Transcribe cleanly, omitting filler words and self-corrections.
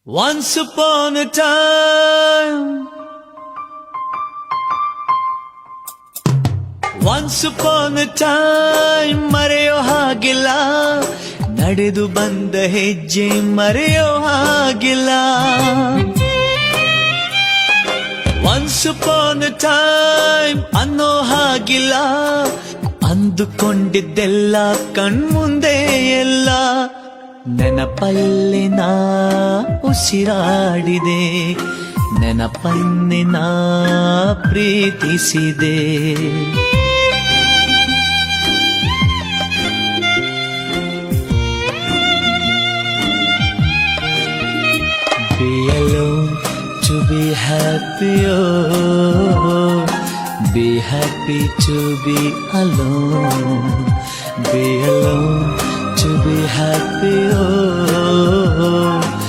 Once upon a time, once upon a time ಮರೆಯೋ ಹಾಗಿಲ್ಲ, ನಡೆದು ಬಂದ ಹೆಜ್ಜೆ ಮರೆಯೋ ಹಾಗಿಲ್ಲ. Once upon a time ಅನ್ನೋ ಹಾಗಿಲ್ಲ, ಅಂದುಕೊಂಡಿದ್ದೆಲ್ಲ ಕಣ್ಮುಂದೆ ಎಲ್ಲ ನೆನಪಲ್ಲಿ ನಾ ಉಸಿರಾಡಿದೆ, ನೆನಪನ್ನೇ ನಾ ಪ್ರೀತಿಸಿದೆ. Be alone to be happy, oh, be happy to be alone. Be alone to be happy, oh,